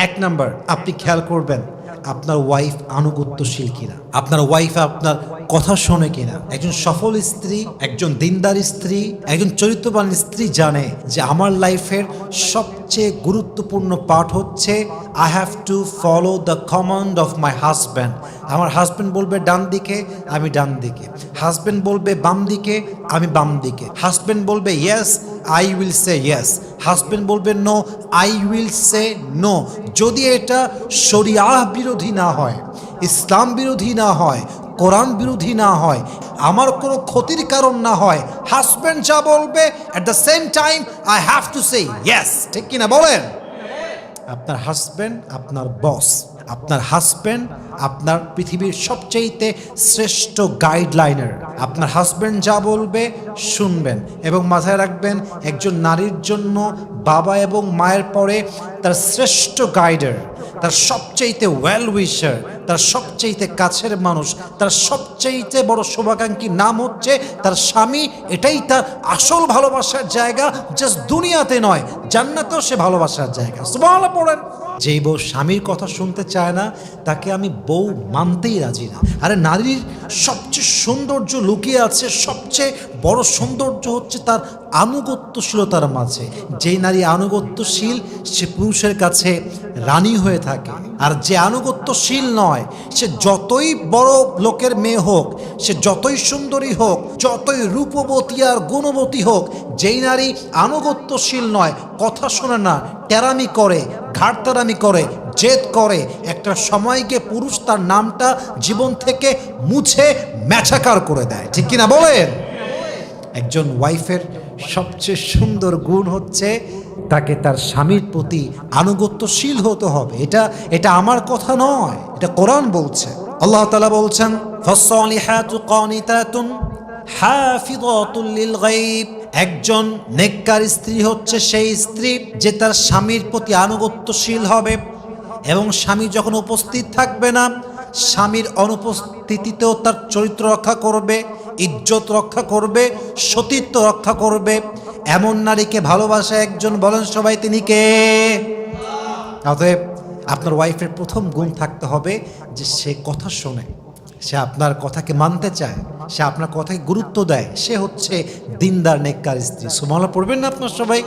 এক নাম্বার, আপনি খেয়াল করবেন আপনার ওয়াইফ আনুগত্যশীল কিনা, আপনার ওয়াইফ আপনার কথা শোনে কিনা। একজন সফল স্ত্রী, একজন দিনদার স্ত্রী, একজন চরিত্রবান স্ত্রী জানে যে আমার লাইফের সবচেয়ে গুরুত্বপূর্ণ পার্ট হচ্ছে I have to follow the command of my husband. আমার হাজব্যান্ড বলবে ডান দিকে, আমি ডান দিকে। হাজব্যান্ড বলবে বাম দিকে, আমি বাম দিকে। হাজব্যান্ড বলবে yes, I will say yes. Husband বলবে no, I will say no. যদি এটা শরিয়াহ বিরোধী না হয়, ইসলাম বিরোধী না হয়, কোরআন বিরোধী না হয়, আমার কোনো ক্ষতির কারণ না হয়, হাজব্যান্ড যা বলবে at the same time I have to say yes. ঠিক কিনা বলেন? আপনার হাজব্যান্ড আপনার বস, আপনার হাজব্যান্ড আপনার পৃথিবীর সবচেয়ে শ্রেষ্ঠ গাইডলাইনার। আপনার হাজব্যান্ড যা বলবে শুনবেন। এবং মাথায় রাখবেন, একজন নারীর জন্য বাবা এবং মায়ের পরে তার শ্রেষ্ঠ গাইডার, তার সবচেয়ে ওয়েল উইশার, তার সবচেয়ে কাছের মানুষ, তার সবচেয়ে বড় শুভাকাঙ্ক্ষী নাম হচ্ছে তার স্বামী। এটাই তার আসল ভালোবাসার জায়গা। জাস্ট দুনিয়াতে নয়, জান্নাতেও সে ভালোবাসার জায়গা। সুবহানাল্লাহ পড়েন। যেই বউ স্বামীর কথা শুনতে চায় না, তাকে আমি বউ মানতেই রাজি না। আরে নারীর সবচেয়ে সৌন্দর্য লুকিয়ে আছে, সবচেয়ে বড় সৌন্দর্য হচ্ছে তার আনুগত্যশীলতার মাঝে। যেই নারী আনুগত্যশীল সে পুরুষের কাছে রানী হয়ে থাকে। আর যে আনুগত্যশীল নয়, সে যতই বড় লোকের মেয়ে হোক, সে যতই সুন্দরী হোক, যতই রূপবতী আর গুণবতী হোক, যেই নারী আনুগত্যশীল নয়, কথা শোনে না, টেরামি করে, ঘাড়তারামি করে, জেদ করে, একটা সময় গিয়ে পুরুষ তার নামটা জীবন থেকে মুছে ম্যাচাকার করে দেয়। ঠিক কিনা বলেন? একজন ওয়াইফের সবচেয়ে সুন্দর গুণ হচ্ছে তাকে তার স্বামীর প্রতি আনুগত্যশীল হতে হবে। এটা আমার কথা নয়, এটা কোরআন বলছে। আল্লাহ তাআলা বলছেন ফাসসালিহাতু কানিতাতুন হাফিযাতুল লিল গায়ব। একজন নেককার স্ত্রী হচ্ছে সেই স্ত্রী যে তার স্বামীর প্রতি আনুগত্যশীল হবে এবং স্বামী যখন উপস্থিত থাকবে না, স্বামীর অনুপস্থিতিতেও তার চরিত্র রক্ষা করবে, ইজ্জত রক্ষা করবে, সতীত্ব রক্ষা করবে। এমন নারীকে ভালোবাসা একজন, বলেন সবাই তিনি কে? অতএব আপনার ওয়াইফের প্রথম গুণ থাকতে হবে যে সে কথা শোনে, সে আপনার কথাকে মানতে চায়, সে আপনার কথাকে গুরুত্ব দেয়। সে হচ্ছে দিনদার নেককার স্ত্রী। সুবহানাল্লাহ পড়বেন না আপনার সবাই?